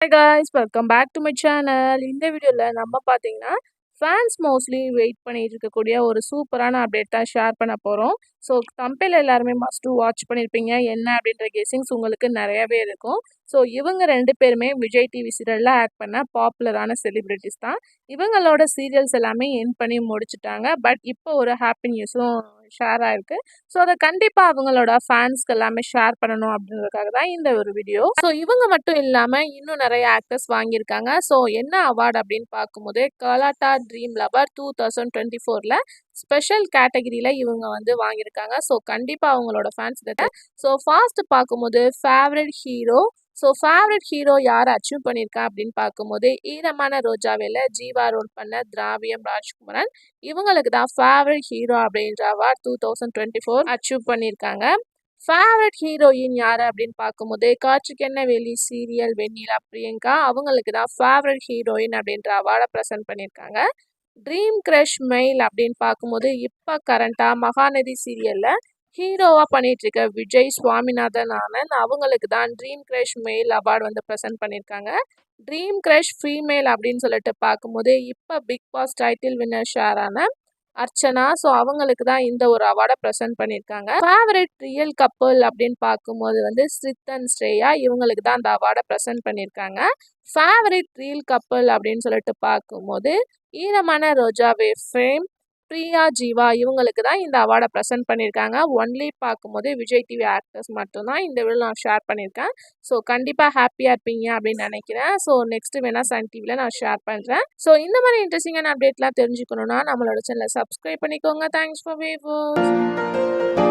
Hi guys, welcome back to my channel. இந்த வீடியோவில் நம்ம பார்த்தீங்கன்னா ஃபேன்ஸ் மோஸ்ட்லி வெயிட் பண்ணிட்டு இருக்கக்கூடிய ஒரு சூப்பரான அப்டேட் தான் ஷேர் பண்ண போகிறோம். ஸோ தம்பில் எல்லாருமே மஸ்ட் டு வாட்ச் பண்ணியிருப்பீங்க. என்ன அப்படின்ற கெஸிங்ஸ் உங்களுக்கு நிறையவே இருக்கும். ஸோ இவங்க ரெண்டு பேருமே விஜய் டிவி சீரியலில் ஆக்ட் பண்ண பாப்புலரான செலிப்ரிட்டிஸ் தான். இவங்களோட சீரியல்ஸ் எல்லாமே என் பண்ணி முடிச்சுட்டாங்க. பட் இப்போ ஒரு ஹாப்பி நியூஸும் ஷேர் ஆயிருக்கு. ஸோ அதை கண்டிப்பாக அவங்களோட ஃபேன்ஸ்க்கு எல்லாமே ஷேர் பண்ணணும் அப்படின்றதுக்காக தான் இந்த ஒரு வீடியோ. ஸோ இவங்க மட்டும் இல்லாமல் இன்னும் நிறைய ஆக்டர்ஸ் வாங்கியிருக்காங்க. ஸோ என்ன அவார்டு அப்படின்னு பார்க்கும்போது கலாட்டா ட்ரீம் லவர் 2024ல் ஸ்பெஷல் கேட்டகிரியில் இவங்க வந்து வாங்கியிருக்காங்க. ஸோ கண்டிப்பாக அவங்களோட ஃபேன்ஸ் கிட்ட ஸோ ஃபாஸ்ட் பார்க்கும்போது ஃபேவரட் ஹீரோ ஃபேவரட் ஹீரோ யார் அச்சீவ் பண்ணியிருக்கா அப்படின்னு பார்க்கும்போது ஈரமான ரோஜாவில் ஜீவா ரோல் பண்ண திராவியம் ராஜ்குமரன் இவங்களுக்கு தான் ஃபேவரட் ஹீரோ அப்படின்ற அவார்ட் 2024 அச்சீவ் பண்ணியிருக்காங்க. ஃபேவரட் ஹீரோயின் யார் அப்படின்னு பார்க்கும்போது காற்றுக்கென்ன வெளி சீரியல் வெண்ணிலா பிரியங்கா அவங்களுக்கு தான் ஃபேவரட் ஹீரோயின் அப்படின்ற அவார்டை ப்ரெசென்ட் பண்ணியிருக்காங்க. ட்ரீம் கிரஷ் மெயில் அப்படின்னு பார்க்கும்போது இப்போ கரண்டாக மகாநதி சீரியலில் ஹீரோவாக பண்ணிட்டு இருக்க விஜய் சுவாமிநாதன் ஆனந்த் அவங்களுக்கு தான் ட்ரீம் கிரஷ் மெயில் அவார்டு வந்து ப்ரெசென்ட் பண்ணியிருக்காங்க. ட்ரீம் கிரஷ் ஃபீமேல் அப்படின்னு சொல்லிட்டு பார்க்கும்போது இப்போ பிக் பாஸ் டைட்டில் வின்னர் ஷேரான அர்ச்சனா. ஸோ அவங்களுக்கு தான் இந்த ஒரு அவார்டை ப்ரெசென்ட் பண்ணியிருக்காங்க. ஃபேவரட் ரியல் கப்பல் அப்படின்னு பார்க்கும்போது வந்து ஸ்ரித் அண்ட் ஸ்ரேயா இவங்களுக்கு தான் அந்த அவார்டை ப்ரெசென்ட் பண்ணியிருக்காங்க. ஃபேவரட் ரியல் கப்பல் அப்படின்னு சொல்லிட்டு பார்க்கும்போது ஈரமான ரோஜாவே ஃபேம் பிரியா ஜீவா இவங்களுக்கு தான் இந்த அவார்டை ப்ரெசென்ட் பண்ணியிருக்காங்க. ஒன்லி பார்க்கும்போது விஜய் டிவி ஆக்டர்ஸ் மட்டும்தான் இந்த வீடியோ நான் ஷேர் பண்ணியிருக்கேன். ஸோ கண்டிப்பாக ஹாப்பியாக இருப்பீங்க அப்படின்னு நினைக்கிறேன். ஸோ நெக்ஸ்ட் வேணால் சன் டிவியில் நான் ஷேர் பண்ணுறேன். ஸோ இந்த மாதிரி இன்ட்ரெஸ்டிங்கான அப்டேட்லாம் தெரிஞ்சுக்கணுன்னா நம்மளோட சேனலை சப்ஸ்கிரைப் பண்ணிக்கோங்க. Thanks for viewers.